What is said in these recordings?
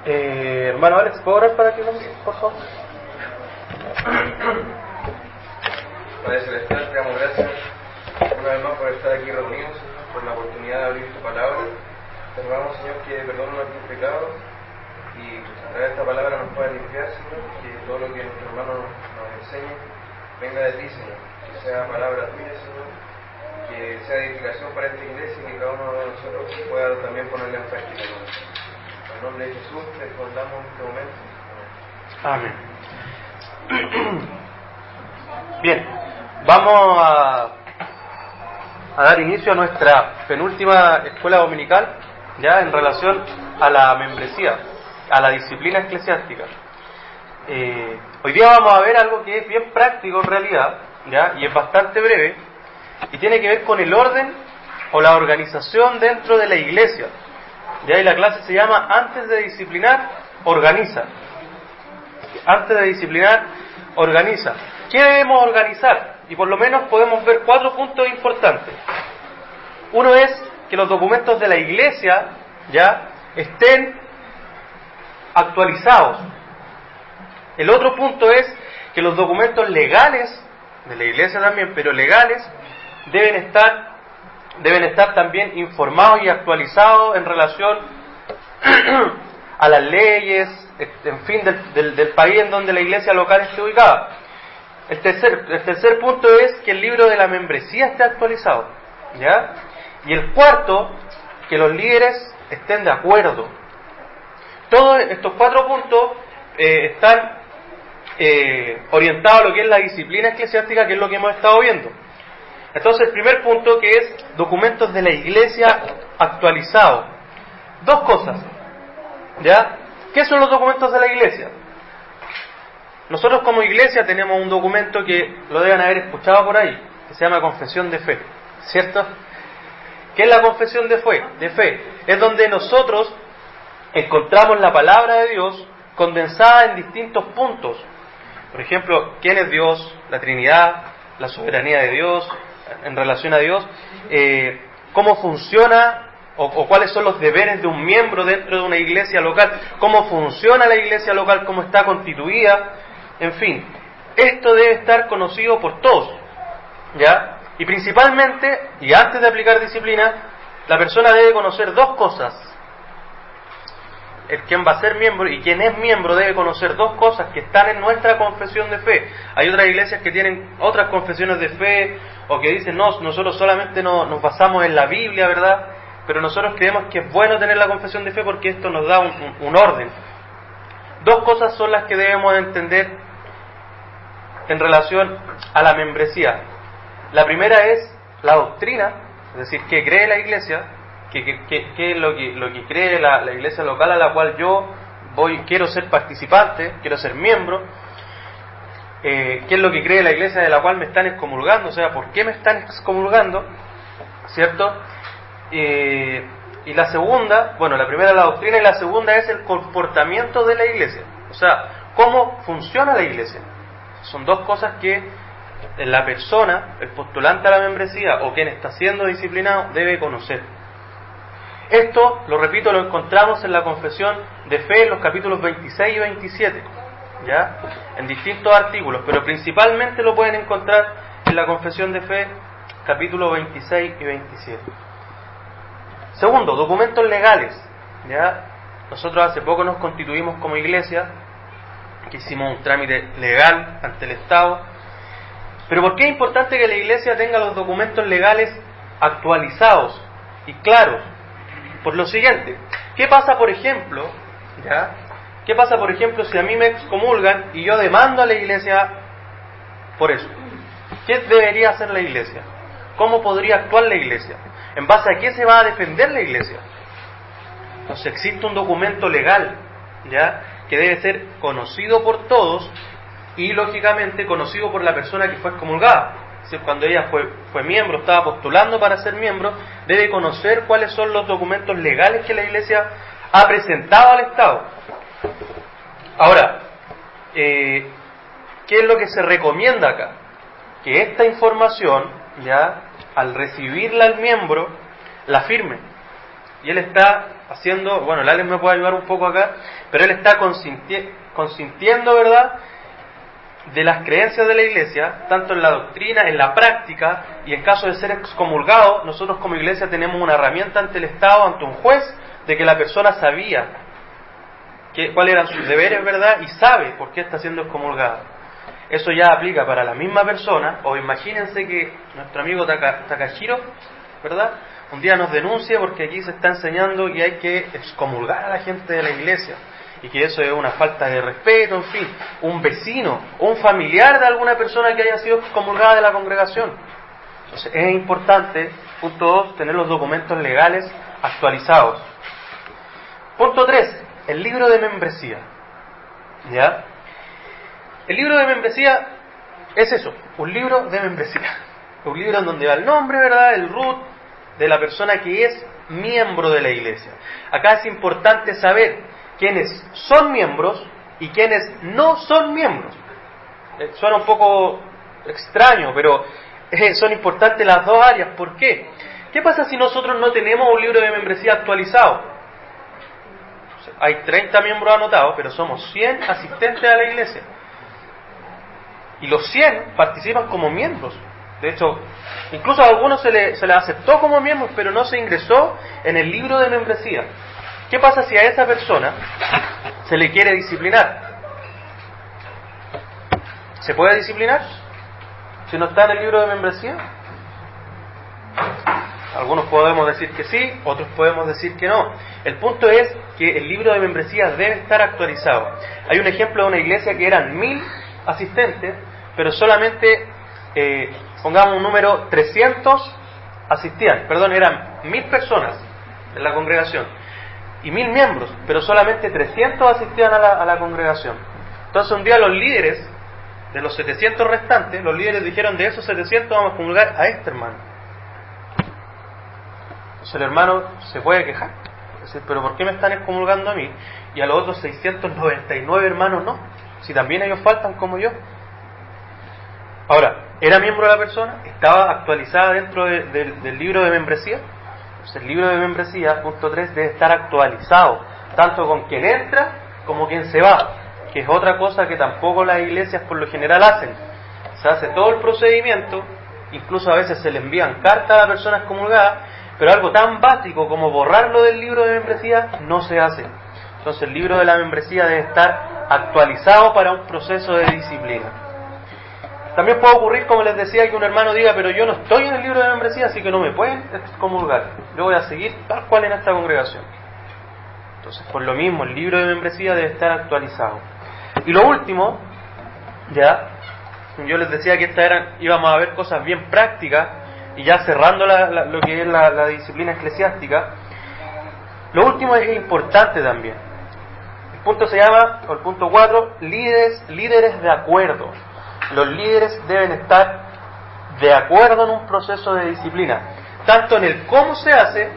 Hermano Alex, ¿puedo orar para que por favor? Padre Celestial, te damos gracias una vez más por estar aquí reunidos, Señor, por la oportunidad de abrir tu palabra. Te rogamos, Señor, que perdones nuestros pecados y a través de esta palabra nos pueda limpiar, Señor, que todo lo que nuestro hermano nos enseñe venga de ti, Señor, que sea palabra tuya, Señor, que sea edificación para esta iglesia y que cada uno de nosotros pueda también ponerla en práctica, Señor. En nombre de Jesús te recordamos en este momento. Amén. Bien, vamos a dar inicio a nuestra penúltima escuela dominical, ya en relación a la membresía, a la disciplina eclesiástica. Hoy día vamos a ver algo que es bien práctico en realidad, ya, y es bastante breve, y tiene que ver con el orden o la organización dentro de la iglesia. Ya, y la clase se llama Antes de disciplinar, organiza. Antes de disciplinar, organiza. ¿Qué debemos organizar? Y por lo menos podemos ver 4 puntos importantes. Uno es que los documentos de la iglesia ya estén actualizados. El otro punto es que los documentos legales, de la iglesia también, pero legales, deben estar también informados y actualizados en relación a las leyes, en fin, del país en donde la iglesia local esté ubicada. El tercer punto es que el libro de la membresía esté actualizado, ¿ya? Y el cuarto, que los líderes estén de acuerdo. Todos estos 4 puntos están orientados a lo que es la disciplina eclesiástica, que es lo que hemos estado viendo. Entonces, el primer punto, que es documentos de la iglesia actualizados. 2 cosas, ¿ya? ¿Qué son los documentos de la iglesia? Nosotros como iglesia tenemos un documento que lo deben haber escuchado por ahí, que se llama Confesión de Fe, ¿cierto? ¿Qué es la confesión de fe? Es donde nosotros encontramos la palabra de Dios condensada en distintos puntos. Por ejemplo, ¿quién es Dios? La Trinidad, la soberanía de Dios en relación a Dios, cómo funciona o cuáles son los deberes de un miembro dentro de una iglesia local, cómo funciona la iglesia local, cómo está constituida, en fin, esto debe estar conocido por todos, ¿ya? Y principalmente, y antes de aplicar disciplina, la persona debe conocer 2 cosas. Quien va a ser miembro y quien es miembro debe conocer 2 cosas que están en nuestra confesión de fe. Hay otras iglesias que tienen otras confesiones de fe, o que dicen, no, nosotros solamente nos basamos en la Biblia, ¿verdad? Pero nosotros creemos que es bueno tener la confesión de fe porque esto nos da un orden. 2 cosas son las que debemos entender en relación a la membresía. La primera es la doctrina, es decir, qué cree la iglesia, qué es lo que cree la iglesia local a la cual yo quiero ser participante, quiero ser miembro, qué es lo que cree la iglesia de la cual me están excomulgando, o sea, por qué me están excomulgando, ¿cierto? Y la segunda, bueno, la primera es la doctrina y la segunda es el comportamiento de la iglesia, o sea, cómo funciona la iglesia. Son 2 cosas que la persona, el postulante a la membresía o quien está siendo disciplinado debe conocer. Esto, lo repito, lo encontramos en la confesión de fe en los capítulos 26 y 27, ¿ya? En distintos artículos, pero principalmente lo pueden encontrar en la confesión de fe, capítulos 26 y 27. Segundo, documentos legales, ¿ya? Nosotros hace poco nos constituimos como iglesia, que hicimos un trámite legal ante el Estado. Pero ¿por qué es importante que la iglesia tenga los documentos legales actualizados y claros? Por lo siguiente, ¿qué pasa por ejemplo? ¿Ya? ¿Qué pasa por ejemplo si a mí me excomulgan y yo demando a la iglesia por eso? ¿Qué debería hacer la iglesia? ¿Cómo podría actuar la iglesia? ¿En base a qué se va a defender la iglesia? Entonces existe un documento legal, ¿ya?, que debe ser conocido por todos y lógicamente conocido por la persona que fue excomulgada. Es decir, cuando ella fue miembro, estaba postulando para ser miembro, debe conocer cuáles son los documentos legales que la iglesia ha presentado al Estado. Ahora, ¿qué es lo que se recomienda acá? Que esta información, ya, al recibirla el miembro, la firme. Y él está haciendo, bueno, el Alex me puede ayudar un poco acá, pero él está consintiendo, ¿verdad?, de las creencias de la Iglesia, tanto en la doctrina, en la práctica, y en caso de ser excomulgado, nosotros como Iglesia tenemos una herramienta ante el Estado, ante un juez, de que la persona sabía cuáles eran sus deberes, ¿verdad?, y sabe por qué está siendo excomulgada. Eso ya aplica para la misma persona, o imagínense que nuestro amigo Takashiro, ¿verdad?, un día nos denuncia porque aquí se está enseñando que hay que excomulgar a la gente de la Iglesia, y que eso es una falta de respeto, en fin, un vecino o un familiar de alguna persona que haya sido excomulgada de la congregación. Entonces es importante, punto 2, tener los documentos legales actualizados. Punto 3, el libro de membresía. ¿Ya? El libro de membresía es eso, un libro de membresía. Un libro en donde va el nombre, ¿verdad?, el root de la persona que es miembro de la Iglesia. Acá es importante saber quiénes son miembros y quiénes no son miembros. Suena un poco extraño, pero son importantes las dos áreas. ¿Por qué? ¿Qué pasa si nosotros no tenemos un libro de membresía actualizado? Hay 30 miembros anotados, pero somos 100 asistentes a la iglesia. Y los 100 participan como miembros. De hecho, incluso a algunos se les aceptó como miembros, pero no se ingresó en el libro de membresía. ¿Qué pasa si a esa persona se le quiere disciplinar? ¿Se puede disciplinar si no está en el libro de membresía? Algunos podemos decir que sí, otros podemos decir que no. El punto es que el libro de membresía debe estar actualizado. Hay un ejemplo de una iglesia que eran 1000 asistentes, pero solamente, pongamos un número, 300 asistían. Perdón, eran 1000 personas en la congregación y 1000 miembros, pero solamente 300 asistían a la congregación. Entonces un día los líderes de los 700 restantes, los líderes dijeron: de esos 700 vamos a comulgar a este hermano. Entonces el hermano se puede quejar, es decir, pero ¿por qué me están excomulgando a mí y a los otros 699 hermanos no? Si también ellos faltan como yo. Ahora, ¿era miembro de la persona? ¿Estaba actualizada dentro del libro de membresía? Entonces el libro de membresía, punto 3, debe estar actualizado, tanto con quien entra como quien se va, que es otra cosa que tampoco las iglesias por lo general hacen. Se hace todo el procedimiento, incluso a veces se le envían cartas a la persona excomulgada, pero algo tan básico como borrarlo del libro de membresía no se hace. Entonces el libro de la membresía debe estar actualizado para un proceso de disciplina. También puede ocurrir, como les decía, que un hermano diga: pero yo no estoy en el libro de membresía, así que no me pueden excomulgar. Yo voy a seguir tal cual en esta congregación. Entonces, por lo mismo, el libro de membresía debe estar actualizado. Y lo último, ya, yo les decía que íbamos a ver cosas bien prácticas, y ya cerrando lo que es la disciplina eclesiástica, lo último es importante también. El punto se llama, o el punto 4, líderes de acuerdo. Los líderes deben estar de acuerdo en un proceso de disciplina, tanto en el cómo se hace,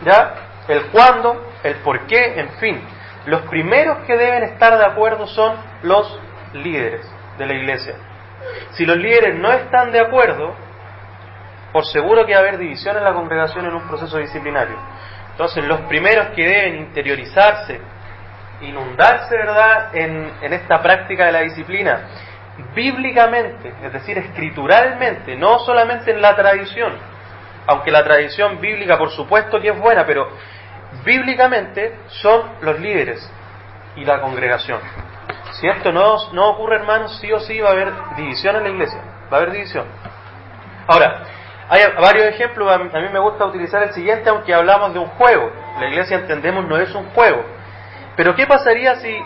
ya, el cuándo, el por qué, en fin. Los primeros que deben estar de acuerdo son los líderes de la iglesia. Si los líderes no están de acuerdo, por seguro que va a haber división en la congregación en un proceso disciplinario. Entonces los primeros que deben interiorizarse, inundarse, ¿verdad?, en esta práctica de la disciplina, bíblicamente, es decir, escrituralmente, no solamente en la tradición, aunque la tradición bíblica por supuesto que es buena, pero bíblicamente son los líderes y la congregación. Si esto no ocurre, hermanos, sí o sí va a haber división en la iglesia, va a haber división. Ahora, hay varios ejemplos. A mí me gusta utilizar el siguiente, aunque hablamos de un juego. La iglesia, entendemos, no es un juego. Pero ¿qué pasaría si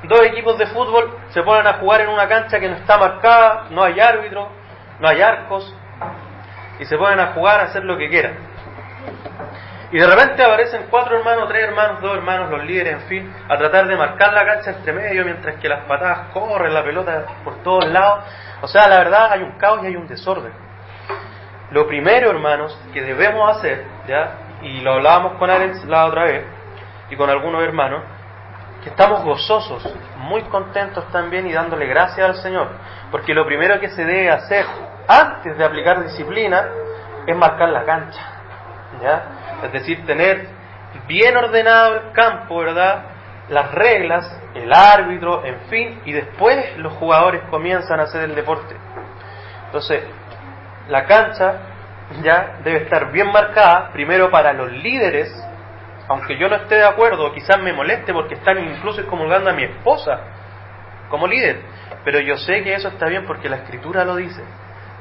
dos equipos de fútbol se ponen a jugar en una cancha que no está marcada, no hay árbitro, no hay arcos, y se ponen a jugar, a hacer lo que quieran? Y de repente aparecen 4 hermanos, 3 hermanos, 2 hermanos, los líderes, en fin, a tratar de marcar la cancha entre medio, mientras que las patadas corren, la pelota por todos lados. O sea, la verdad, hay un caos y hay un desorden. Lo primero, hermanos, que debemos hacer, ¿ya?, y lo hablábamos con Alex la otra vez, y con algunos hermanos, que estamos gozosos, muy contentos también, y dándole gracias al Señor, porque lo primero que se debe hacer antes de aplicar disciplina es marcar la cancha, ¿ya? Es decir, tener bien ordenado el campo, ¿verdad? Las reglas, el árbitro, en fin, y después los jugadores comienzan a hacer el deporte. Entonces, la cancha ya debe estar bien marcada, primero para los líderes, aunque yo no esté de acuerdo, quizás me moleste porque están incluso excomulgando a mi esposa como líder, pero yo sé que eso está bien porque la Escritura lo dice.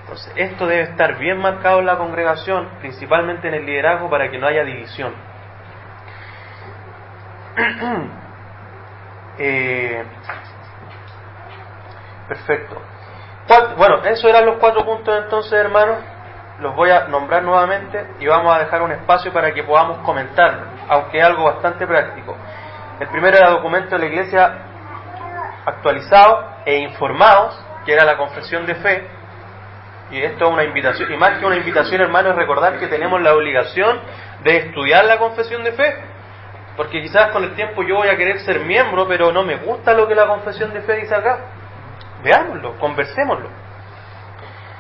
Entonces, esto debe estar bien marcado en la congregación, principalmente en el liderazgo, para que no haya división. Perfecto. Bueno, esos eran los 4 puntos entonces, hermanos. Los voy a nombrar nuevamente y vamos a dejar un espacio para que podamos comentarlo, aunque es algo bastante práctico. El primero era documento de la iglesia actualizados e informados, que era la confesión de fe. Y esto es una invitación, y más que una invitación, hermanos, es recordar que tenemos la obligación de estudiar la confesión de fe, porque quizás con el tiempo yo voy a querer ser miembro, pero no me gusta lo que la confesión de fe dice acá. Veámoslo, conversémoslo.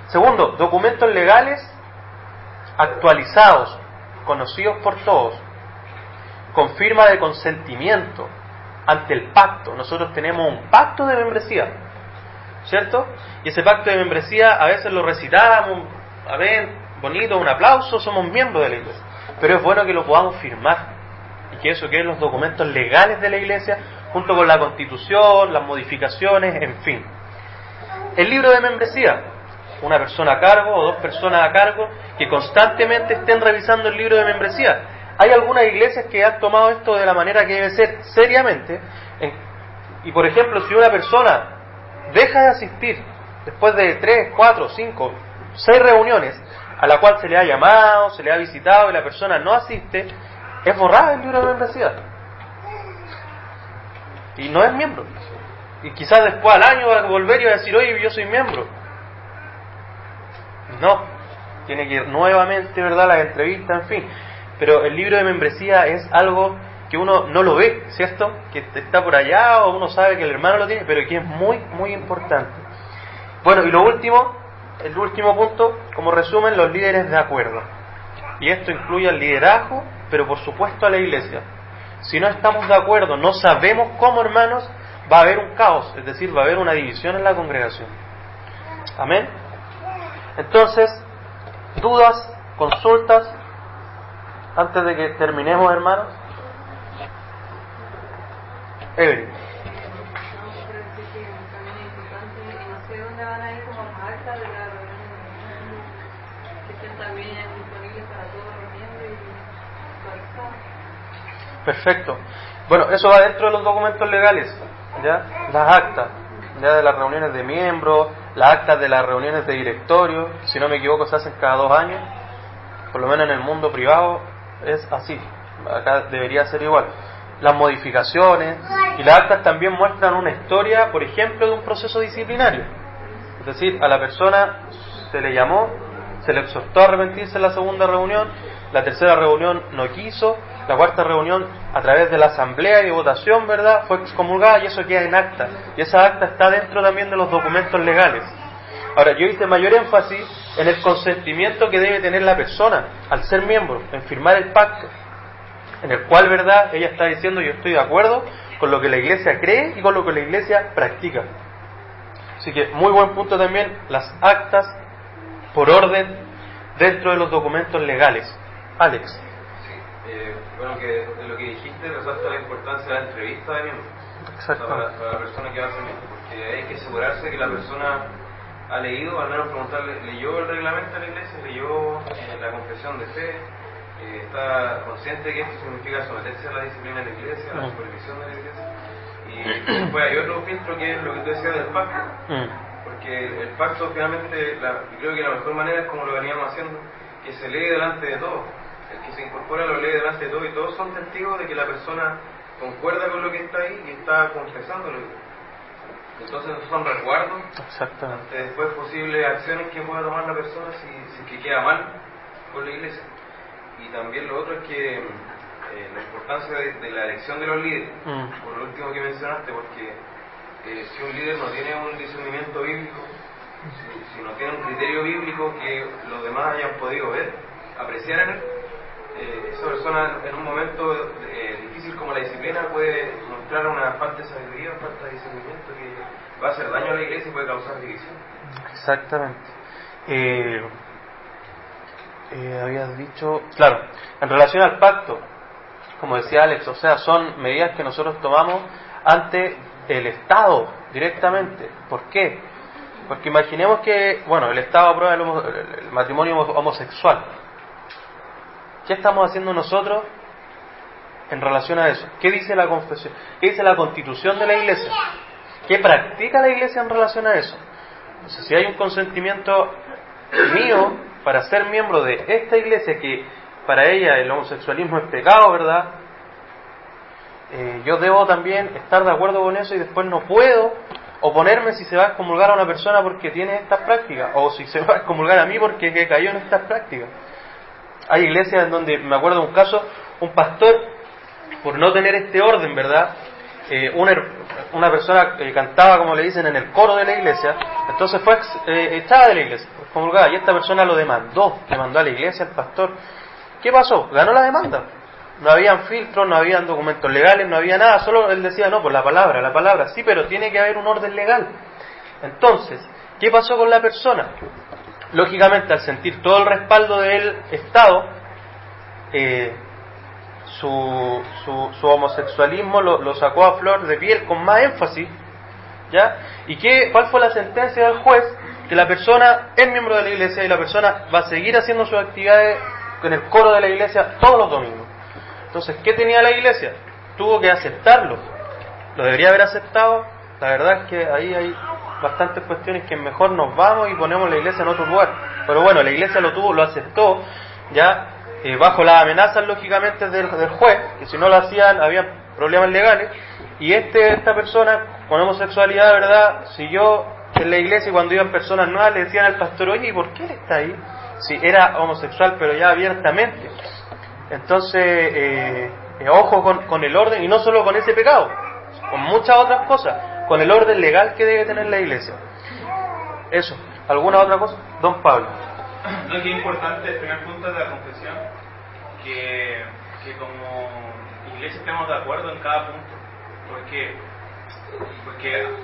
Segundo, documentos legales actualizados, conocidos por todos, con firma de consentimiento ante el pacto. Nosotros tenemos un pacto de membresía, ¿cierto? Y ese pacto de membresía a veces lo recitamos, a ver, bonito, un aplauso, somos miembros de la iglesia. Pero es bueno que lo podamos firmar y que eso queden los documentos legales de la iglesia, junto con la constitución, las modificaciones, en fin. El libro de membresía, una persona a cargo o 2 personas a cargo que constantemente estén revisando el libro de membresía. Hay algunas iglesias que han tomado esto de la manera que debe ser, seriamente, y por ejemplo, si una persona deja de asistir después de 3, 4, 5, 6 reuniones a la cual se le ha llamado, se le ha visitado y la persona no asiste, es borrada el libro de membresía y no es miembro. Y quizás después al año va a volver y va a decir, oye, yo soy miembro. No, tiene que ir nuevamente, ¿verdad?, las entrevistas, en fin. Pero el libro de membresía es algo que uno no lo ve, ¿cierto? Que está por allá o uno sabe que el hermano lo tiene, pero que es muy, muy importante. Bueno, y lo último, el último punto, como resumen, los líderes de acuerdo. Y esto incluye al liderazgo, pero por supuesto a la iglesia. Si no estamos de acuerdo, no sabemos cómo, hermanos, va a haber un caos, es decir, va a haber una división en la congregación. Amén. Entonces, dudas, consultas, antes de que terminemos, hermanos. Evelyn. Perfecto. Bueno, eso va dentro de los documentos legales, ¿ya? Las actas, ya de las reuniones de miembros, las actas de las reuniones de directorio, si no me equivoco se hacen cada 2 años, por lo menos en el mundo privado es así, acá debería ser igual. Las modificaciones y las actas también muestran una historia, por ejemplo, de un proceso disciplinario. Es decir, a la persona se le llamó, se le exhortó a arrepentirse en la 2ª reunión, la 3ª reunión no quiso, la 4ª reunión a través de la asamblea y de votación, ¿verdad?, fue excomulgada y eso queda en acta. Y esa acta está dentro también de los documentos legales. Ahora, yo hice mayor énfasis en el consentimiento que debe tener la persona al ser miembro, en firmar el pacto, en el cual, ¿verdad?, ella está diciendo yo estoy de acuerdo con lo que la iglesia cree y con lo que la iglesia practica. Así que muy buen punto también las actas por orden dentro de los documentos legales. Alex. Sí, bueno, que de lo que dijiste resalta la importancia de la entrevista de miembro. Exacto. Para la persona que va a ser miembro, porque hay que asegurarse que la persona ha leído, al menos preguntarle, leyó el reglamento de la iglesia, leyó la confesión de fe, está consciente de que esto significa someterse a la disciplina de la iglesia, a la supervisión de la iglesia. Y después hay otro filtro que es lo que tú decías del pacto, porque el pacto finalmente, creo que la mejor manera es como lo veníamos haciendo, que se lee delante de todos. El que se incorpora lo lee delante de todos y todos son testigos de que la persona concuerda con lo que está ahí y está confesándolo. Entonces esos son resguardos ante después posibles acciones que pueda tomar la persona si que queda mal con la iglesia. Y también lo otro es que la importancia de la elección de los líderes, por lo último que mencionaste, porque si un líder no tiene un discernimiento bíblico, si no tiene un criterio bíblico que los demás hayan podido ver, apreciar en él, esa persona en un momento difícil como la disciplina puede mostrar una falta de sabiduría, una falta de discernimiento que va a hacer daño a la iglesia y puede causar división. Exactamente. Habías dicho, claro, en relación al pacto, como decía Alex, o sea, son medidas que nosotros tomamos ante el Estado directamente. ¿Por qué? Porque imaginemos que, bueno, el Estado aprueba el matrimonio homosexual. ¿Qué estamos haciendo nosotros en relación a eso? ¿Qué dice la confesión? ¿Qué dice la Constitución de la Iglesia? ¿Qué practica la Iglesia en relación a eso? Entonces, si hay un consentimiento mío para ser miembro de esta Iglesia, que para ella el homosexualismo es pecado, ¿verdad? Yo debo también estar de acuerdo con eso y después no puedo oponerme si se va a excomulgar a una persona porque tiene estas prácticas, o si se va a excomulgar a mí porque cayó en estas prácticas. Hay iglesias en donde, me acuerdo de un caso, un pastor, por no tener este orden, ¿verdad? Una persona cantaba, como le dicen, en el coro de la iglesia, entonces fue echada de la iglesia, excomulgada, y esta persona lo demandó a la iglesia, al pastor. ¿Qué pasó? Ganó la demanda. No habían filtros, no habían documentos legales, no había nada, solo él decía, no, pues la palabra, sí, pero tiene que haber un orden legal. Entonces, ¿qué pasó con la persona? Lógicamente, al sentir todo el respaldo del Estado, su homosexualismo lo sacó a flor de piel con más énfasis, ¿ya? ¿Y cuál fue la sentencia del juez? Que la persona es miembro de la iglesia y la persona va a seguir haciendo sus actividades en el coro de la iglesia todos los domingos. Entonces, ¿qué tenía la iglesia? Tuvo que aceptarlo. ¿Lo debería haber aceptado? La verdad es que ahí hay bastantes cuestiones que mejor nos vamos y ponemos la iglesia en otro lugar. Pero bueno, la iglesia lo aceptó, ya bajo las amenazas lógicamente del juez, que si no lo hacían había problemas legales, y esta persona con homosexualidad, ¿verdad?, siguió en la iglesia, y cuando iban personas nuevas le decían al pastor, oye, ¿y por qué él está ahí? Si era homosexual, pero ya abiertamente. Entonces, ojo con el orden, y no solo con ese pecado, con muchas otras cosas, con el orden legal que debe tener la iglesia. Eso. ¿Alguna otra cosa? Don Pablo. No, que es importante el primer punto de la confesión, que como iglesia estemos de acuerdo en cada punto. Porque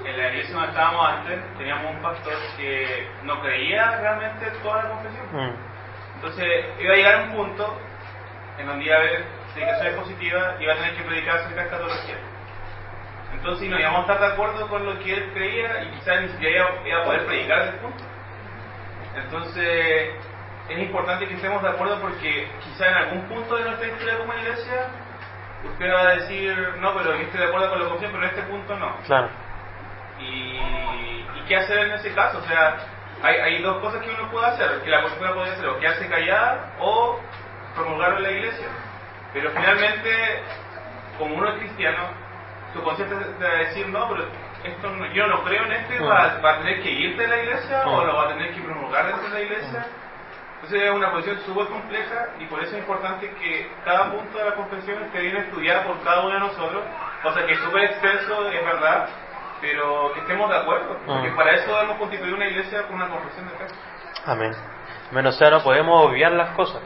en la iglesia donde estábamos antes teníamos un pastor que no creía realmente toda la confesión. Entonces iba a llegar a un punto en donde iba a haber predicaciones positivas y iba a tener que predicar acerca de escatología. Entonces no íbamos a estar de acuerdo con lo que él creía y quizás ni siquiera iba a poder predicar ese punto. Entonces es importante que estemos de acuerdo, porque quizás en algún punto de nuestra historia como iglesia usted va a decir, no, pero yo estoy de acuerdo con la confesión, pero en este punto no. Claro. ¿Y qué hacer en ese caso? O sea, hay dos cosas que uno puede hacer, que la persona puede hacer, o quedarse callada o promulgarlo en la iglesia. Pero finalmente, como uno es cristiano, su conciencia es de decir, no, pero esto no, yo no creo en esto, y va a tener que irte de la iglesia o lo va a tener que promulgar dentro de la iglesia. Entonces es una posición súper compleja, y por eso es importante que cada punto de la confesión esté bien estudiada por cada uno de nosotros, o sea que es súper extenso, es verdad, pero que estemos de acuerdo, porque para eso hemos constituido una iglesia con una confesión de fe. Amén. O sea, no podemos obviar las cosas.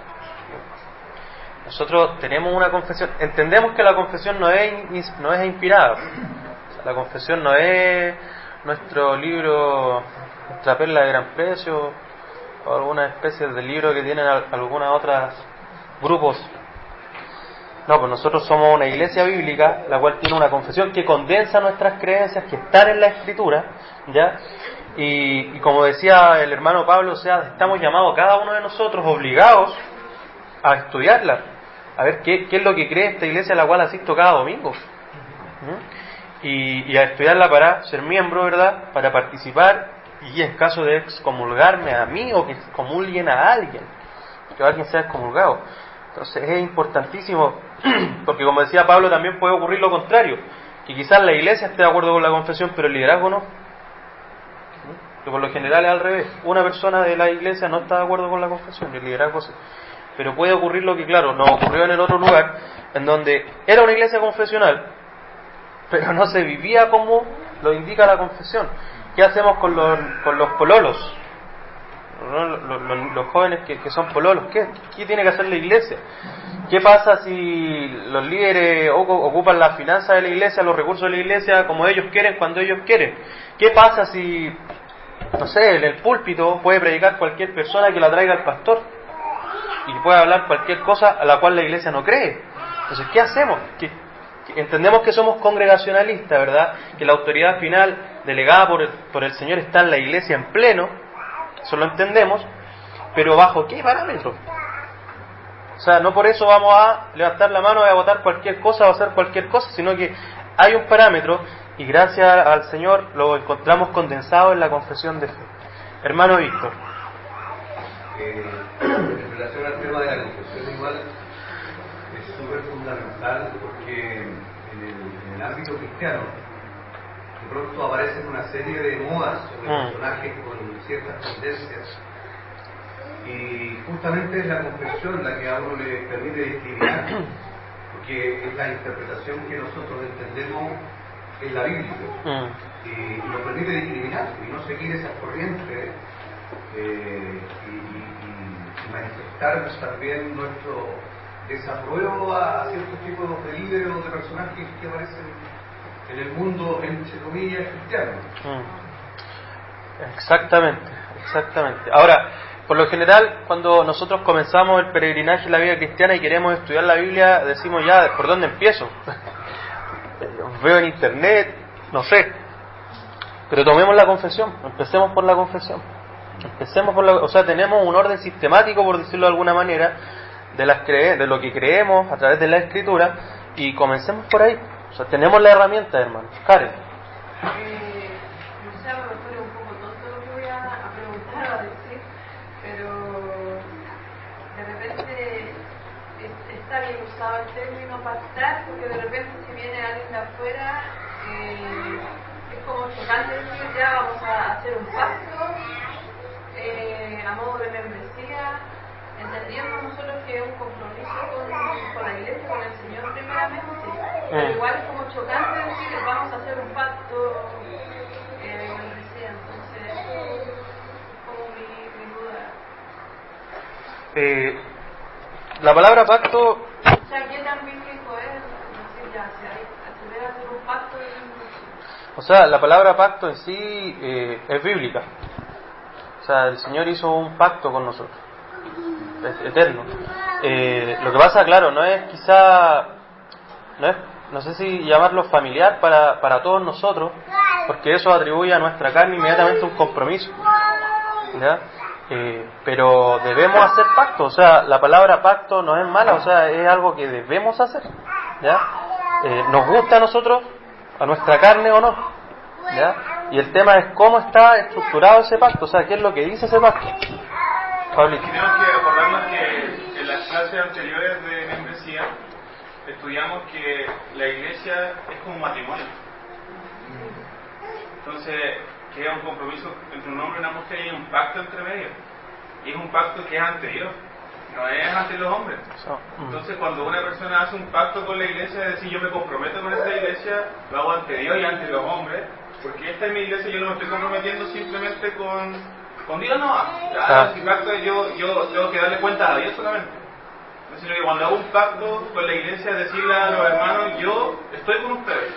Nosotros tenemos una confesión, entendemos que la confesión no es inspirada. O sea, la confesión no es nuestro libro, nuestra perla de gran precio, o alguna especie de libro que tienen algunas otras grupos. No, pues nosotros somos una iglesia bíblica, la cual tiene una confesión que condensa nuestras creencias que están en la Escritura, ¿ya? Y como decía el hermano Pablo, o sea, estamos llamados cada uno de nosotros, obligados a estudiarla, a ver qué es lo que cree esta iglesia a la cual asisto cada domingo, y a estudiarla para ser miembro, ¿verdad?, para participar, y en caso de excomulgarme a mí o que excomulguen a alguien, que alguien sea excomulgado. Entonces es importantísimo, porque como decía Pablo, también puede ocurrir lo contrario, que quizás la iglesia esté de acuerdo con la confesión, pero el liderazgo no. Que por lo general es al revés, una persona de la iglesia no está de acuerdo con la confesión, y el liderazgo sí. Pero puede ocurrir lo que, claro, nos ocurrió en el otro lugar, en donde era una iglesia confesional, pero no se vivía como lo indica la confesión. ¿Qué hacemos con los pololos? Los jóvenes que son pololos, ¿qué tiene que hacer la iglesia? ¿Qué pasa si los líderes ocupan las finanzas de la iglesia, los recursos de la iglesia como ellos quieren, cuando ellos quieren? ¿Qué pasa si, no sé, en el púlpito puede predicar cualquier persona que la traiga el pastor y puede hablar cualquier cosa a la cual la iglesia no cree? Entonces, ¿qué hacemos? Entendemos que somos congregacionalistas, ¿verdad? Que la autoridad final delegada por el Señor está en la iglesia en pleno, eso lo entendemos, pero ¿bajo qué parámetros? O sea, no por eso vamos a levantar la mano y a votar cualquier cosa o hacer cualquier cosa, sino que hay un parámetro y gracias al Señor lo encontramos condensado en la confesión de fe. Hermano Víctor. En relación al tema de la confesión, igual es súper fundamental porque en el ámbito cristiano de pronto aparecen una serie de modas sobre personajes con ciertas tendencias. Y justamente es la confesión la que a uno le permite discriminar, porque es la interpretación que nosotros entendemos en la Biblia, y nos permite discriminar y no seguir esas corrientes y manifestar también nuestro desapruebo a ciertos tipos de líderes o de personajes que aparecen en el mundo, entre comillas, cristiano. Exactamente. Ahora, por lo general, cuando nosotros comenzamos el peregrinaje en la vida cristiana y queremos estudiar la Biblia, decimos ya, ¿por dónde empiezo? Veo en internet, no sé. Pero tomemos la confesión, empecemos por la confesión. O sea, tenemos un orden sistemático, por decirlo de alguna manera, de lo que creemos a través de la Escritura, y comencemos por ahí. O sea, tenemos la herramienta, hermano. Karen. No sé, a lo mejor es un poco tonto lo que voy a preguntar o a decir, pero de repente está bien usado el término pactar, porque de repente si viene alguien de afuera, es como chocante decir ya vamos a hacer un pacto a modo de membresía, entendiendo nosotros que es un compromiso con la iglesia, con el Señor primeramente, pero igual es como chocante decir vamos a hacer un pacto de membresía, entonces como mi duda. La palabra pacto... O sea, ¿qué tan bíblico es? Decir ya, se debe hacer un pacto de membresía. O sea, la palabra pacto en sí es bíblica. O sea, el Señor hizo un pacto con nosotros. Es eterno. Lo que pasa, claro, no es no sé si llamarlo familiar para todos nosotros, porque eso atribuye a nuestra carne inmediatamente un compromiso, ¿ya? Pero debemos hacer pacto. O sea, la palabra pacto no es mala, o sea, es algo que debemos hacer, ¿ya? Nos gusta a nosotros, a nuestra carne o no, ¿ya? Y el tema es cómo está estructurado ese pacto, o sea, qué es lo que dice ese pacto. Pablito. Tenemos que acordarnos que en las clases anteriores de membresía estudiamos que la iglesia es como un matrimonio. Entonces, que es un compromiso entre un hombre y una mujer y un pacto entre medio. Y es un pacto que es ante Dios, no es ante los hombres. Entonces, cuando una persona hace un pacto con la iglesia, es decir, yo me comprometo con esta iglesia, lo hago ante Dios y ante los hombres, porque esta es mi iglesia, yo no me estoy comprometiendo simplemente con Dios, no. Si pacto yo tengo que darle cuenta a Dios solamente. Sino que cuando hago un pacto con la iglesia, decirle a los hermanos, yo estoy con ustedes,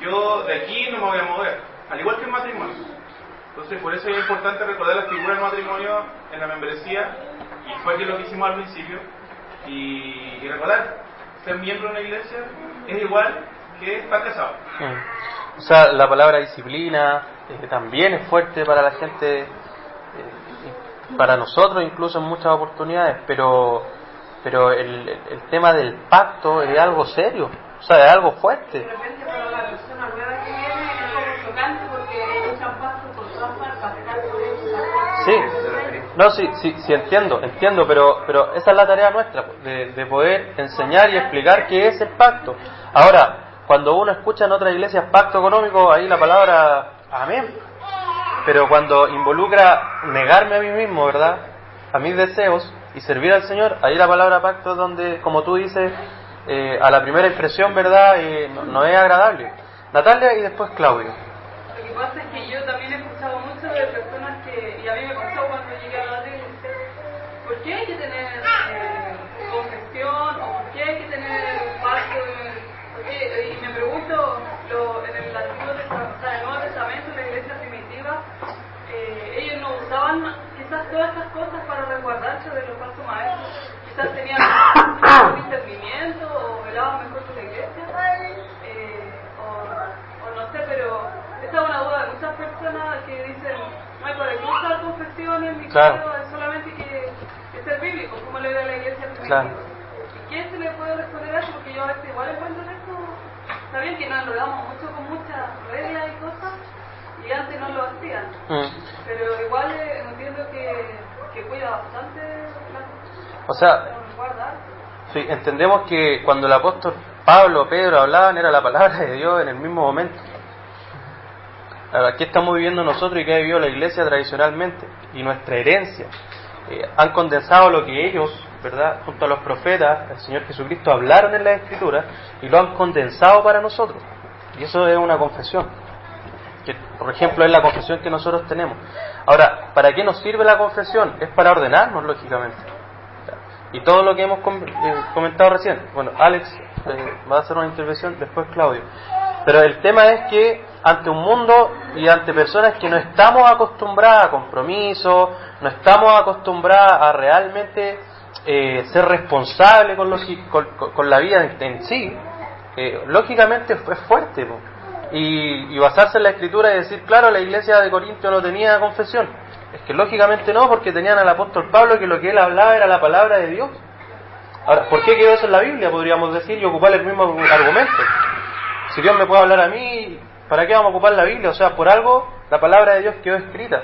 yo de aquí no me voy a mover, al igual que el matrimonio. Entonces, por eso es importante recordar la figura del matrimonio en la membresía, y fue que lo que hicimos al principio, y recordar, ser miembro de una iglesia es igual que estar casado. O sea, la palabra disciplina también es fuerte para la gente, para nosotros incluso en muchas oportunidades, pero el tema del pacto es algo serio, o sea, es algo fuerte. De repente para la persona nueva que viene es como chocante porque echan pacto por todas partes, pasar por eso. Sí, no, sí, entiendo, pero esa es la tarea nuestra, de poder enseñar y explicar qué es el pacto. Ahora, cuando uno escucha en otras iglesias pacto económico, ahí la palabra amén, pero cuando involucra negarme a mí mismo, ¿verdad?, a mis deseos y servir al Señor, ahí la palabra pacto es donde, como tú dices, a la primera impresión, ¿verdad?, no es agradable. Natalia y después Claudio. Lo que pasa es que yo también he escuchado mucho de personas y a mí me pasó cuando llegué a la iglesia, ¿por qué hay que tener confesión o de la iglesia, o no sé, pero esa es una duda de muchas personas que dicen, no hay para qué usar confesiones, ni Claro. creo, es solamente que ser bíblico, como le da la iglesia primitiva. Claro. ¿Y qué se le puede responder a eso? Porque yo a veces igual encuentro esto, está bien que nos enredamos mucho con muchas reglas y cosas, y antes no lo hacían, pero igual entiendo que cuida bastante la... O sea, guarda. sí, entendemos que cuando el apóstol Pablo o Pedro hablaban era la palabra de Dios en el mismo momento. Ahora, ¿qué estamos viviendo nosotros y qué ha vivido la iglesia tradicionalmente? Y nuestra herencia. Han condensado lo que ellos, ¿verdad?, junto a los profetas, el Señor Jesucristo, hablaron en la Escritura y lo han condensado para nosotros. Y eso es una confesión, que por ejemplo es la confesión que nosotros tenemos. Ahora, ¿para qué nos sirve la confesión? Es para ordenarnos, lógicamente. Y todo lo que hemos comentado recién. Bueno, Alex va a hacer una intervención, después Claudio. Pero el tema es que ante un mundo y ante personas que no estamos acostumbradas a compromiso, no estamos acostumbradas a realmente ser responsables con la vida en sí, lógicamente es fuerte, ¿no? Y basarse en la Escritura y decir, claro, la iglesia de Corintio no tenía confesión. Es que lógicamente no, porque tenían al apóstol Pablo, que lo que él hablaba era la palabra de Dios. Ahora, ¿por qué quedó eso en la Biblia? Podríamos decir, y ocupar el mismo argumento. Si Dios me puede hablar a mí, ¿para qué vamos a ocupar la Biblia? O sea, por algo la palabra de Dios quedó escrita.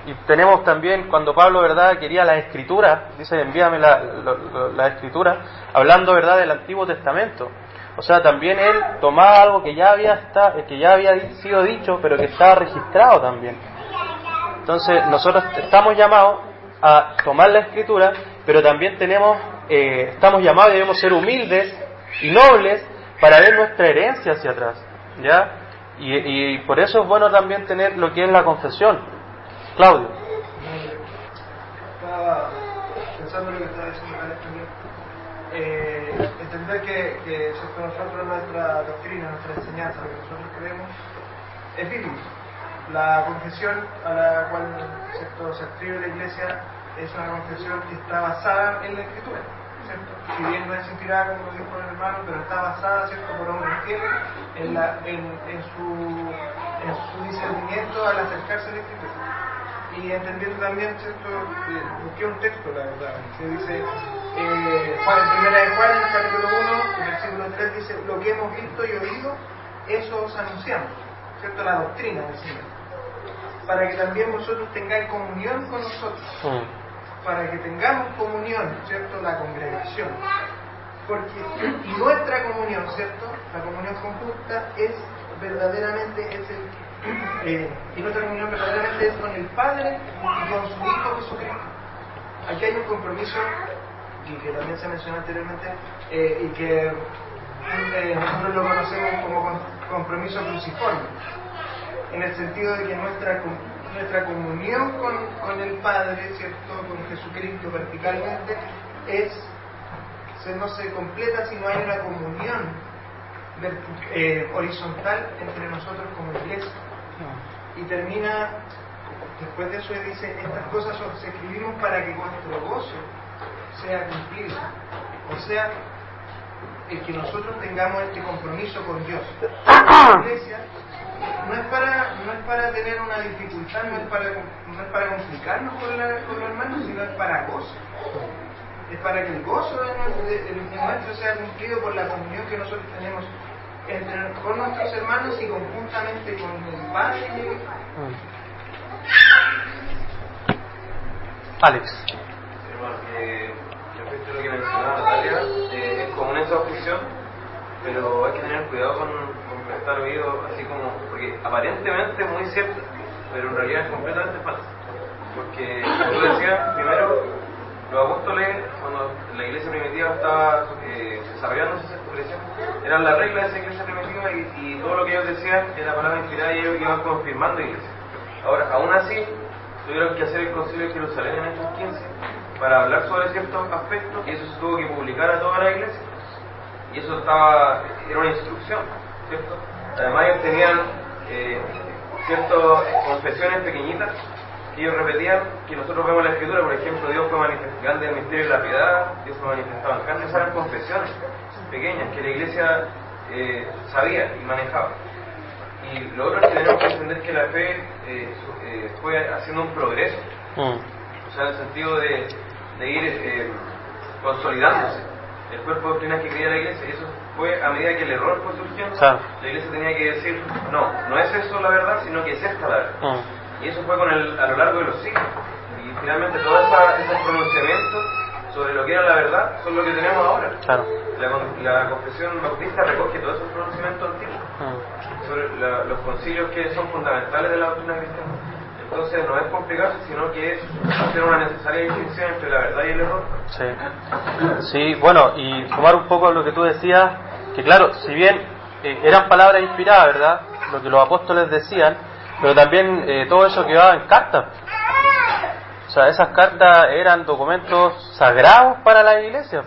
Y tenemos también, cuando Pablo, ¿verdad?, quería la Escritura, dice, envíame la Escritura, hablando, ¿verdad?, del Antiguo Testamento. O sea, también él tomaba algo que ya había sido dicho, pero que estaba registrado también. Entonces, nosotros estamos llamados a tomar la Escritura, pero también estamos llamados y debemos ser humildes y nobles para ver nuestra herencia hacia atrás, ¿ya? Y por eso es bueno también tener lo que es la confesión. Claudio. Estaba pensando en lo que estaba diciendo Alex también. Entender que nosotros, nuestra doctrina, nuestra enseñanza, lo que nosotros creemos, es bíblico. La confesión a la cual se adscribe la Iglesia es una confesión que está basada en la Escritura, ¿cierto? Si bien no es inspirada, como lo dijo el hermano, pero está basada, ¿cierto?, por hombres fieles en su discernimiento al acercarse a la Escritura. Y entendiendo también, ¿cierto?, busqué un texto, la verdad, que dice, primera de Juan, capítulo 1, versículo 3, dice, lo que hemos visto y oído, eso os anunciamos, ¿cierto?, la doctrina del Señor, para que también vosotros tengáis comunión con nosotros, para que tengamos comunión, ¿cierto?, la congregación, y nuestra comunión, ¿cierto?, la comunión conjunta es verdaderamente, y nuestra comunión verdaderamente es con el Padre y con su Hijo Jesucristo. Aquí hay un compromiso, y que también se mencionó anteriormente, y que nosotros lo conocemos como compromiso cruciforme, en el sentido de que nuestra comunión con el Padre, ¿cierto?, con Jesucristo verticalmente, no se completa si no hay una comunión horizontal entre nosotros como iglesia. Y termina, después de eso dice, estas cosas os escribimos para que vuestro gozo sea cumplido. O sea, el que nosotros tengamos este compromiso con Dios. La iglesia no es para tener una dificultad, no es para complicarnos con los hermanos, sino es para gozo. Es para que el gozo de nuestro sea cumplido por la comunión que nosotros tenemos con nuestros hermanos y conjuntamente con el Padre y el Hijo. Alex. Hermano, respecto a lo que mencionaba Natalia, es común esa objeción, pero hay que tener cuidado con prestar oído, así como, porque aparentemente es muy cierto, pero en realidad es completamente falso. Porque, como tú decías, primero, los apóstoles, cuando la iglesia primitiva estaba desarrollándose, eran las reglas de esa iglesia primitiva y todo lo que ellos decían era palabra inspirada y ellos iban confirmando iglesia. Ahora, aún así, tuvieron que hacer el concilio de Jerusalén en Hechos 15 para hablar sobre ciertos aspectos y eso se tuvo que publicar a toda la iglesia. Y eso era una instrucción, ¿cierto? Además ellos tenían ciertas confesiones pequeñitas que ellos repetían, que nosotros vemos en la Escritura, por ejemplo, Dios fue grande en el misterio de la piedad, Dios se manifestaba en carne, esas eran confesiones pequeñas que la iglesia sabía y manejaba. Y lo otro es que tenemos que entender que la fe fue haciendo un progreso, o sea, en el sentido de ir consolidándose el cuerpo doctrinal que creía la iglesia, y eso fue a medida que el error fue surgiendo, la iglesia tenía que decir, no es eso la verdad, sino que es esta la verdad. Y eso fue a lo largo de los siglos. Y finalmente todos esos pronunciamientos sobre lo que era la verdad son lo que tenemos ahora. Claro. La confesión bautista recoge todos esos pronunciamientos antiguos sobre los concilios que son fundamentales de la doctrina cristiana. Entonces no es complicarse, sino que es hacer una necesaria distinción entre la verdad y el error. Sí, bueno, y sumar un poco a lo que tú decías, que claro, si bien eran palabras inspiradas, ¿verdad?, lo que los apóstoles decían, pero también todo eso quedaba en cartas. O sea, esas cartas eran documentos sagrados para la iglesia.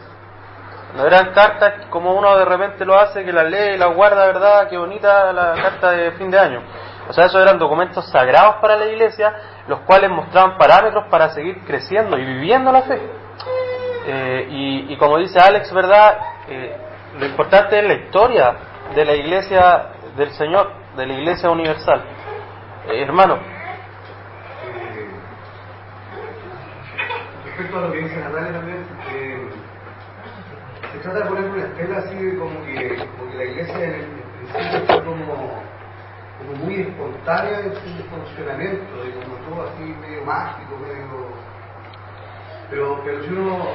No eran cartas como uno de repente lo hace, que las lee y las guarda, ¿verdad?, qué bonita la carta de fin de año. O sea, esos eran documentos sagrados para la iglesia, los cuales mostraban parámetros para seguir creciendo y viviendo la fe. Y como dice Alex, ¿verdad?, lo importante es la historia de la iglesia del Señor, de la iglesia universal. Hermano. Respecto a lo que dice Natalia también, se trata de poner una estela así de como que la iglesia en el principio fue como muy espontánea en su funcionamiento, y como todo así medio mágico, pero si uno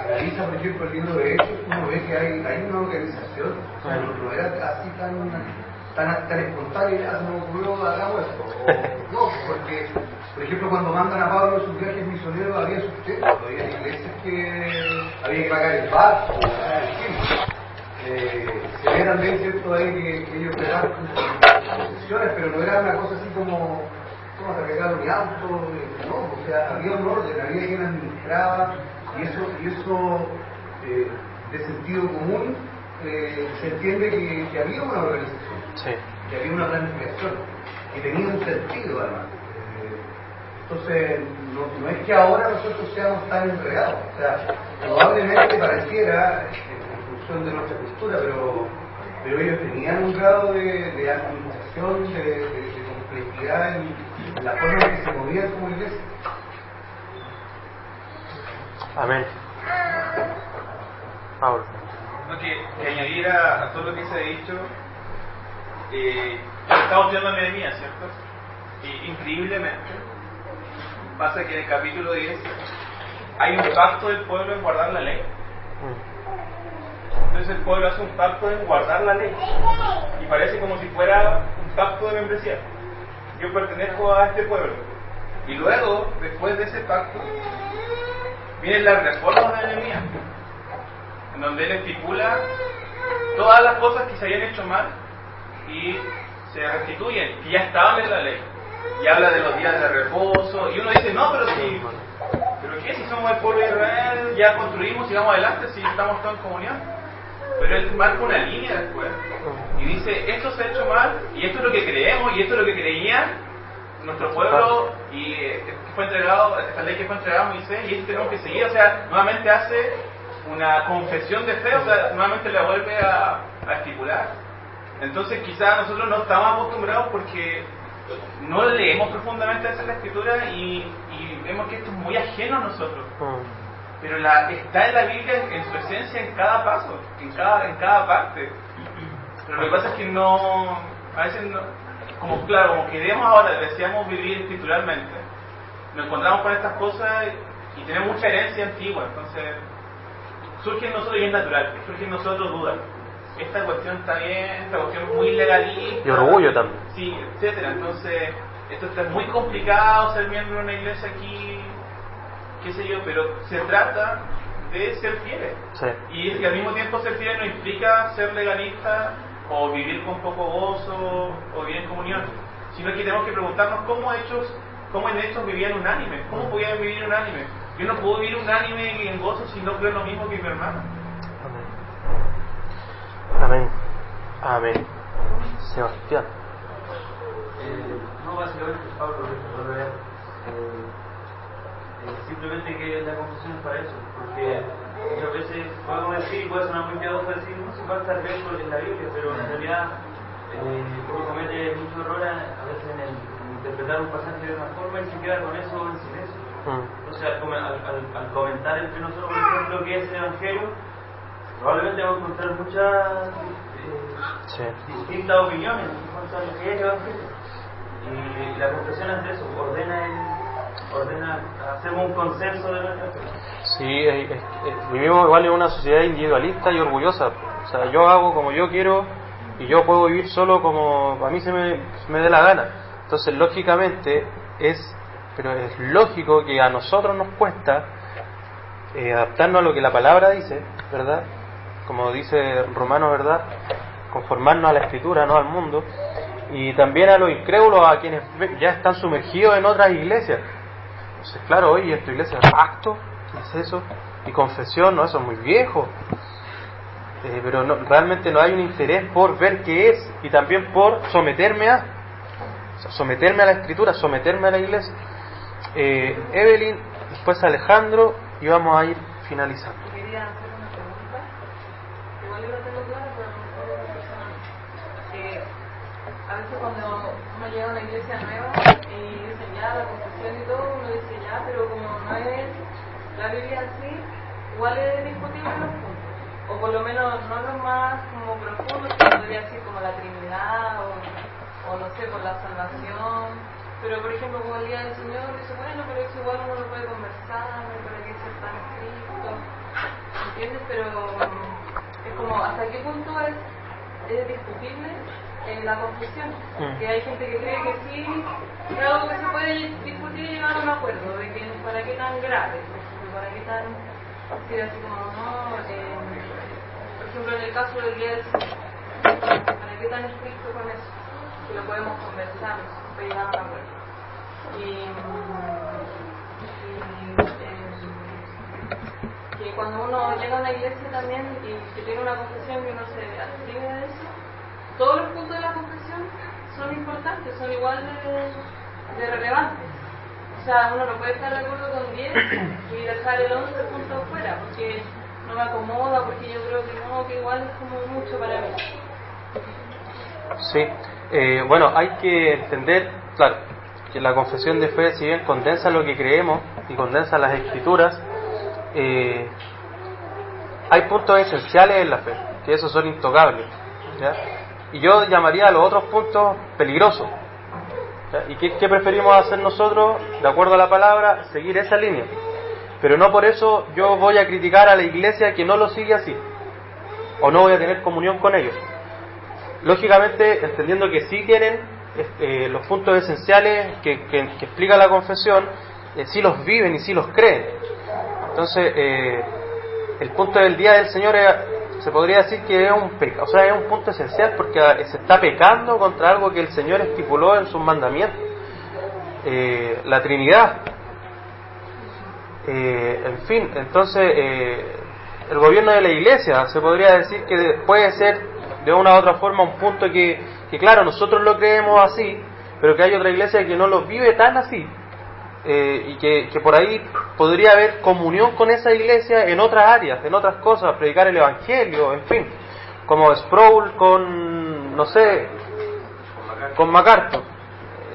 analiza, por ejemplo, el libro de Hechos, uno ve que hay una organización, o sea, no era así tan espontáneo, ya se me ocurrió, hagamos esto, o no, porque, por ejemplo, cuando mandan a Pablo en sus viajes misioneros había sustento, había iglesias que había que pagar el barco, se ve también, ¿cierto?, ahí que ellos pegaron posiciones, pero no era una cosa así como se arreglaron mi auto, no, o sea, había un orden, había quien administraba, y eso de sentido común se entiende que había una organización, que había una planificación, que tenía un sentido además. Entonces, no es que ahora nosotros seamos tan enredados, o sea, probablemente pareciera, en función de nuestra cultura, pero ellos tenían un grado de administración, de complejidad en la forma en que se movían como iglesia. Amén. Pablo. Que añadir a todo lo que se ha dicho, estamos estudiando Nehemías, ¿cierto? Y increíblemente pasa que en el capítulo 10 hay un pacto del pueblo en guardar la ley. Entonces el pueblo hace un pacto en guardar la ley, y parece como si fuera un pacto de membresía. Yo pertenezco a este pueblo. Y luego, después de ese pacto, vienen las reformas de Nehemías, en donde él estipula todas las cosas que se habían hecho mal y se restituyen, que ya estaban en la ley. Y habla de los días de reposo, y uno dice, no, pero ¿qué? Si somos el pueblo de Israel, ya construimos y vamos adelante, si estamos todos en comunión. Pero él marca una línea después y dice, esto se ha hecho mal, y esto es lo que creemos, y esto es lo que creían nuestro pueblo, y fue entregado, esta ley que fue entregada a Moisés, y esto tenemos que seguir. O sea, nuevamente hace una confesión de fe, o sea, nuevamente la vuelve a estipular. Entonces quizás nosotros no estamos acostumbrados porque no leemos profundamente esa la escritura, y vemos que esto es muy ajeno a nosotros. Pero está en la Biblia en su esencia, en cada paso, en cada parte. Pero lo que pasa es que a veces no, como queremos ahora, deseamos vivir escrituralmente, nos encontramos con estas cosas y tenemos mucha herencia antigua, entonces surge en nosotros, y es natural, surge en nosotros dudas. Esta cuestión está bien, esta cuestión es muy legalista. Y orgullo también. Sí, etcétera. Entonces, esto está muy complicado, ser miembro de una iglesia aquí, qué sé yo, pero se trata de ser fieles. Sí. Y al mismo tiempo ser fieles no implica ser legalista o vivir con poco gozo o vivir en comunión, sino que tenemos que preguntarnos cómo en hechos vivían unánime, cómo podían vivir unánime. Yo no puedo vivir unánime y en gozo si no creo lo mismo que mi hermano. Amén. Amén. Sebastián. No, básicamente Pablo Simplemente que la confesión es para eso, porque muchas veces podemos decir, puede sonar muy piadoso decir, no se puede estar dentro en la Biblia, pero en realidad uno comete mucho error a veces en interpretar un pasaje de una forma y se queda con eso en silencio. Entonces al comentar entre nosotros, por ejemplo, qué es el Evangelio, probablemente vamos a encontrar muchas distintas opiniones en cuanto a lo que es el Evangelio. Y la confesión es de eso, hacemos un consenso de nuestra fe. Sí, vivimos igual en una sociedad individualista y orgullosa. O sea, yo hago como yo quiero y yo puedo vivir solo como a mí se me dé la gana. Entonces, lógicamente, pero es lógico que a nosotros nos cuesta adaptarnos a lo que la palabra dice, ¿verdad? Como dice Romanos, ¿verdad? Conformarnos a la Escritura, no al mundo. Y también a los incrédulos, a quienes ya están sumergidos en otras iglesias. Entonces, claro, oye, en tu iglesia pacto, ¿qué es eso? Y confesión, no, eso es muy viejo. Pero realmente no hay un interés por ver qué es y también por someterme a la Escritura, someterme a la iglesia. Evelyn, después Alejandro, y vamos a ir finalizando. Quería hacer una pregunta, igual yo lo tengo claro, pero no sé personal. A veces cuando uno llega a una iglesia nueva y dicen ya la confesión y todo, uno dice ya, pero como no es la Biblia así, igual es discutible los puntos, o por lo menos no los más como profundos, que podría decir como la Trinidad o no sé, por la salvación, pero por ejemplo como el día del Señor dice, bueno, pero eso igual uno lo puede conversar, no hay para qué ser tan estricto, ¿entiendes? Pero es como hasta qué punto es discutible la confesión, que hay gente que cree que sí, es algo que se puede discutir y llegar a un acuerdo, de que para qué tan grave, por ejemplo, para qué tan, así como no, por ejemplo en el caso del día del Señor, para qué tan estricto con eso, que lo podemos conversar, se puede llegar a un acuerdo. Que cuando uno llega a una iglesia también y que tiene una confesión y uno se adscribe a eso, todos los puntos de la confesión son importantes, son igual de relevantes. O sea, uno no puede estar de acuerdo con 10 y dejar el 11 punto fuera, porque no me acomoda, porque yo creo que no, que igual es como mucho para mí. Sí, bueno, hay que entender, claro, que la confesión de fe, si bien condensa lo que creemos y condensa las Escrituras, hay puntos esenciales en la fe, que esos son intocables, ¿ya? Y yo llamaría a los otros puntos peligrosos. ¿Ya? ¿Y qué preferimos hacer nosotros, de acuerdo a la palabra? Seguir esa línea. Pero no por eso yo voy a criticar a la iglesia que no lo sigue así, o no voy a tener comunión con ellos. Lógicamente, entendiendo que sí tienen los puntos esenciales que explica la confesión, sí los viven y sí los creen. Entonces, el punto del día del Señor se podría decir que es es un punto esencial, porque se está pecando contra algo que el Señor estipuló en sus mandamientos, la Trinidad. En fin, entonces el gobierno de la Iglesia se podría decir que puede ser de una u otra forma un punto que claro, nosotros lo creemos así, pero que hay otra iglesia que no lo vive tan así, y que por ahí podría haber comunión con esa iglesia en otras áreas, en otras cosas, predicar el Evangelio, en fin, como Sproul con, no sé, con MacArthur.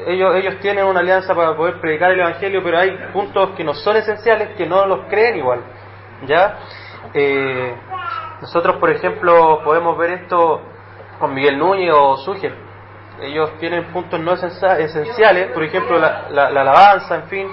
Ellos tienen una alianza para poder predicar el Evangelio, pero hay puntos que no son esenciales, que no los creen igual, ¿ya? Nosotros, por ejemplo, podemos ver esto con Miguel Núñez o Súger. Ellos tienen puntos no esenciales, por ejemplo, la alabanza, en fin,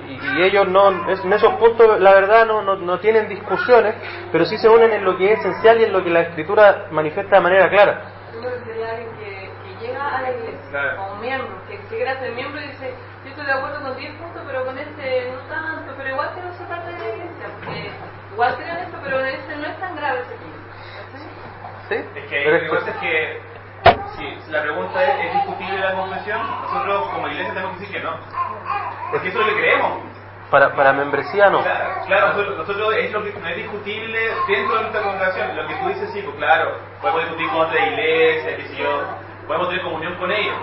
y ellos en esos puntos, la verdad, no tienen discusiones, pero sí se unen en lo que es esencial y en lo que la Escritura manifiesta de manera clara. Yo me refería a alguien que llega a la iglesia, como un miembro, que quiere ser miembro y dice, yo estoy de acuerdo con 10 puntos, pero con este no tanto, pero igual quiero ser parte de la iglesia, porque igual creo en esto, pero este no es tan grave ese punto. ¿Sí? Es que lo que pasa es que si la pregunta es discutible la confesión, nosotros como iglesia tenemos que decir que no, porque eso es lo que creemos. Para membresía no. Claro, nosotros es lo que no es discutible dentro de nuestra congregación. Lo que tú dices, sí, pues claro, podemos discutir con otra iglesia, qué sé yo, podemos tener comunión con ellos,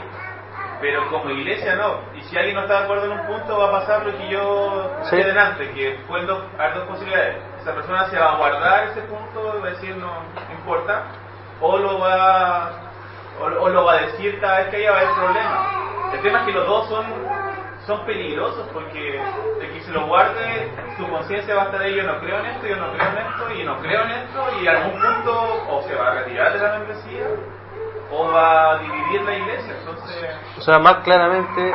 pero como iglesia no. Y si alguien no está de acuerdo en un punto, va a pasar lo que yo Sí. decía delante, que pueden haber dos posibilidades. Esa persona se va a guardar ese punto, va a decir no importa, o lo va a decir cada vez que haya va a haber problemas. El tema es que los dos son peligrosos, porque de que se lo guarde, su conciencia va a estar ahí: yo no creo en esto, yo no creo en esto, y no creo en esto, y en algún punto o se va a retirar de la membresía o va a dividir la iglesia. Entonces, O sea, más claramente,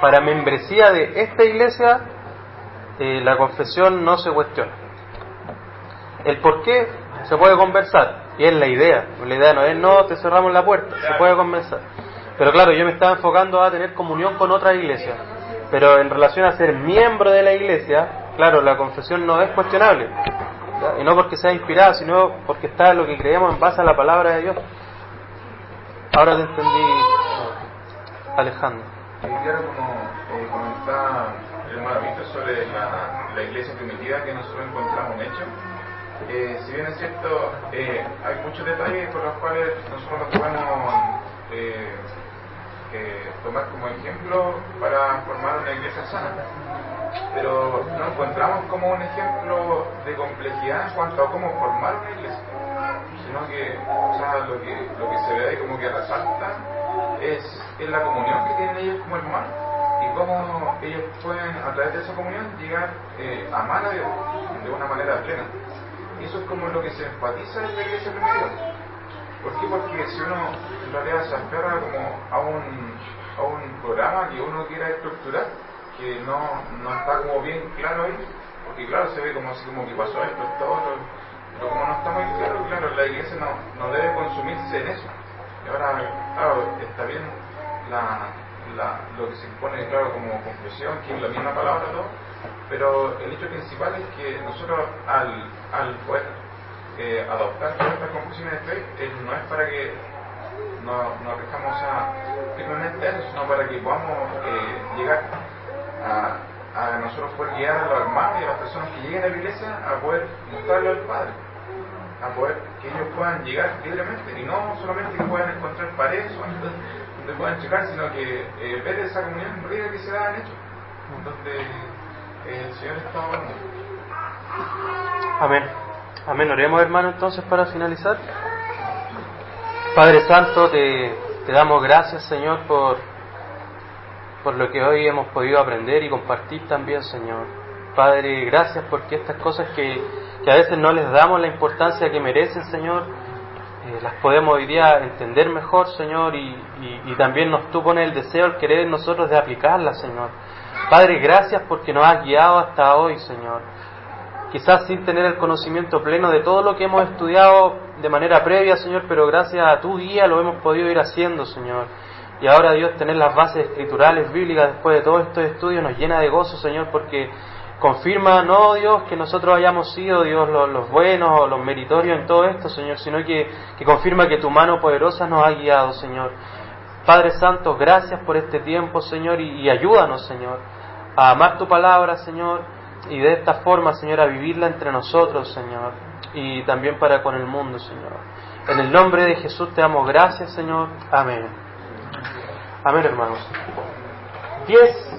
para membresía de esta iglesia, la confesión no se cuestiona. El por qué se puede conversar, y es la idea. La idea no es no te cerramos la puerta, se puede conversar. Pero claro, yo me estaba enfocando a tener comunión con otras iglesias. Pero en relación a ser miembro de la iglesia, claro, la confesión no es cuestionable. ¿Ya? Y no porque sea inspirada, sino porque está en lo que creemos en base a la palabra de Dios. Ahora te entendí, Alejandro. Quiero como comentar el hermano Víctor sobre la iglesia primitiva que nosotros encontramos en hecho. Si bien es cierto, hay muchos detalles por los cuales nosotros los podemos tomar como ejemplo para formar una iglesia sana, pero no encontramos como un ejemplo de complejidad en cuanto a cómo formar una iglesia, sino que, o sea, lo que se ve ahí como que resalta es la comunión que tienen ellos como hermanos y cómo ellos pueden a través de esa comunión llegar a amar a Dios de una manera plena. Y eso es como lo que se enfatiza en la iglesia primitiva. ¿Por qué? Porque si uno en realidad se aferra como a un programa que uno quiera estructurar, que no está como bien claro ahí, porque claro, se ve como así como que pasó esto, pero como no está muy claro, la iglesia no debe consumirse en eso. Y ahora, claro, está bien lo que se impone, claro, como confesión, que es la misma palabra todo, pero el hecho principal es que nosotros al poder adoptar todas estas confesiones de fe, no es para que nos dejamos firmemente eso, sino para que podamos llegar a nosotros poder guiar a los hermanos y a las personas que lleguen a la iglesia a poder mostrarle al Padre, a poder que ellos puedan llegar libremente y no solamente que puedan encontrar paredes donde puedan checar, sino que ver esa comunión rica que se da en ellos, donde el Señor está hablando. Amén. Amén. Oremos, hermano, entonces para finalizar. Padre Santo, te damos gracias, Señor, por lo que hoy hemos podido aprender y compartir también, Señor. Padre, gracias porque estas cosas que a veces no les damos la importancia que merecen, Señor, las podemos hoy día entender mejor, Señor, y también tú pones el deseo, el querer en nosotros de aplicarlas, Señor. Padre, gracias porque nos has guiado hasta hoy, Señor. Quizás sin tener el conocimiento pleno de todo lo que hemos estudiado de manera previa, Señor, pero gracias a tu guía lo hemos podido ir haciendo, Señor. Y ahora, Dios, tener las bases escriturales, bíblicas, después de todos estos estudios, nos llena de gozo, Señor, porque confirma, no, Dios, que nosotros hayamos sido, Dios, los buenos o los meritorios en todo esto, Señor, sino que confirma que tu mano poderosa nos ha guiado, Señor. Padre Santo, gracias por este tiempo, Señor, y ayúdanos, Señor, a amar tu palabra, Señor, y de esta forma, Señor, a vivirla entre nosotros, Señor, y también para con el mundo, Señor. En el nombre de Jesús te damos gracias, Señor. Amén. Amén, hermanos. 10